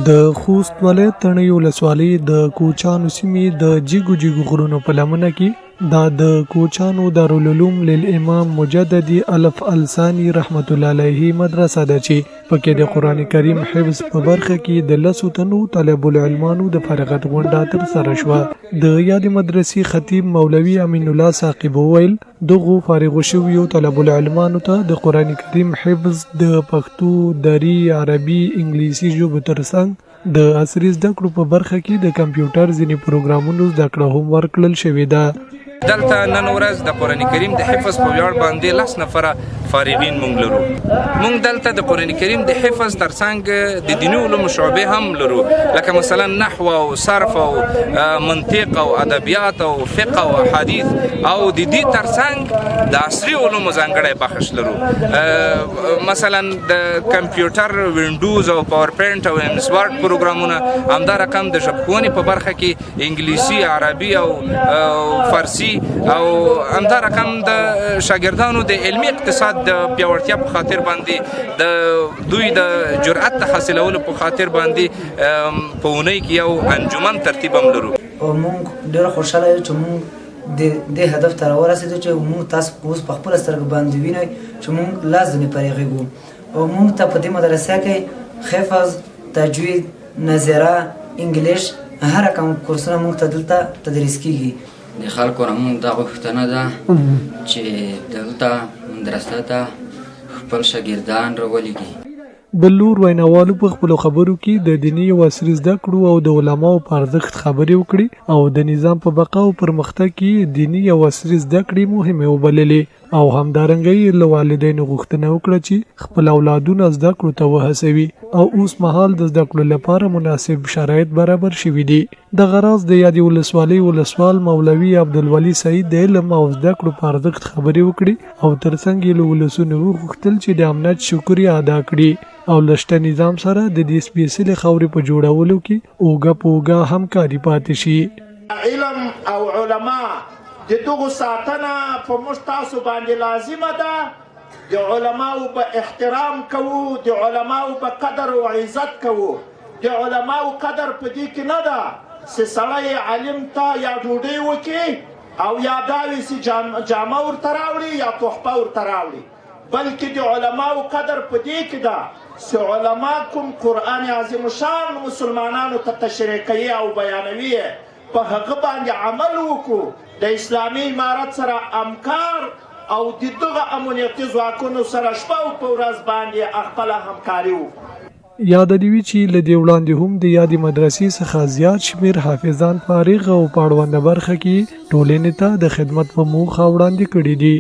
د خوست ولایت تڼیو ولسوالۍ د کوچانو سیمې د جیګو جیګو غرونو په لمنه کې دا د کوچانو دارالعلوم للامام مجدد الف الثاني رحمت الله علیه مدرسه ده چې پکې د قران کریم حفظ په برخه کې د لسو تنو طالب العلمانو د فارغت غونډه تر سره شوه. د یاد مدرسې خطیب مولوي امین الله ساقب وویل دغه فارغ شویو طالب العلمانو ته د قران کریم حفظ د پښتو، دری، عربي، انګلیسي ژبو ترڅنګ د عصري زده کړو په برخه کې د کمپیوټر ځینې پروګرامونو زده کړه هم ورکړل شوې ده. دلته نن ورځ د قران کریم د حفظ په ویاړ باندې 10 نفره فارغین مونږ لرو. مونږ دلته د قران کریم د حفظ ترڅنګ د دیني علومو شعبې هم لرو، لکه مثلا نحو او صرف او منطق او ادبیات او فقه او احادیث، او د دې ترڅنګ د عصري علومو ځانګړی بخش لرو. مثلا د کمپیوټر، وینډوز او پاور پوینټ او ایم اس ورډ پروګرامونه، همدا رقم د ژبپوهنې په برخه کې انګلیسي، عربي او فارسی، او همدا رقم د شاګردانو د علمي اقتصاد د پیاوړتیا په خاطر باندې د دوی د جرأت حاصلولو په خاطر باندې په اونۍ کې یو انجمن ترتیب هم لرو. او موږ ډېر خوشاله یو چې موږ د هدف ته ورسېدو چې موږ تاسو اوس په خپل سترګو باندې وینئ چې موږ لازمي پرېږو، او موږ ته په دې مدرسه کې حفظ، تجوید، نظره، انګلیش، هر کوم کورسونه موږ ته دلته تدریس کیږي. د خلکو نه موږ دا غوښتنه ده چې دلته مدرسه ته خپل شاګردان راولېږي. بلور ویناوالو په خپلو خبرو کې د دیني او عصري زده کړو او د علماو په ارزښت خبرې وکړي او د نظام په بقا او پرمختګ کې دیني او عصري زده کړې مهمه وبللې، او همدارنګه له والدینو غوښتنه وکړه چې خپل اولادونه زده کړو ته وهڅوي او اوس مهال د زده کړو لپاره مناسب شرایط برابر شوي دي. د غراض د یادې ولسوالۍ ولسوال مولوي عبدالولي سعید د علم او زده کړو په ارزښت خبرې وکړي او ترڅنګ یې له ولسونو وغوښتل چې د امنیت شکریا ادا کړي او لشته نظام سره د دې سپېڅلې خاورې په جوړولو کې اوږه په اوږه همکاري پاتې شي. علم او علما د دغو ساتنه په موږ تاسو باندې لازمه ده. د علماو په احترام کوو، د علماو په قدر او عزت کوو. د علماو قدر په دې کې نه ده چې سړی علم ته یا ډوډۍ وکړي او یا دا وي چې جامه ورته راوړي یا تحفه ورته راوړي، بلکې د علماو قدر په دې کې ده چې علما کوم قرآن عظیم شان مسلمانانو ته تشریح کوي او بیانوي، په هغه باندې عمل وکړو، د اسلامي امارت سره همکار او د دغه امنیتي ځواکونو سره شپه او په ورځ باندې خپله همکاري وکړو. یاد دی چې له دې وړاندې هم د یادې مدرسې څخه زیات شمېر حافظان فارغ او پاړونده برخه کې ټولنې ته د خدمت په موخه وړاندې کړي دي.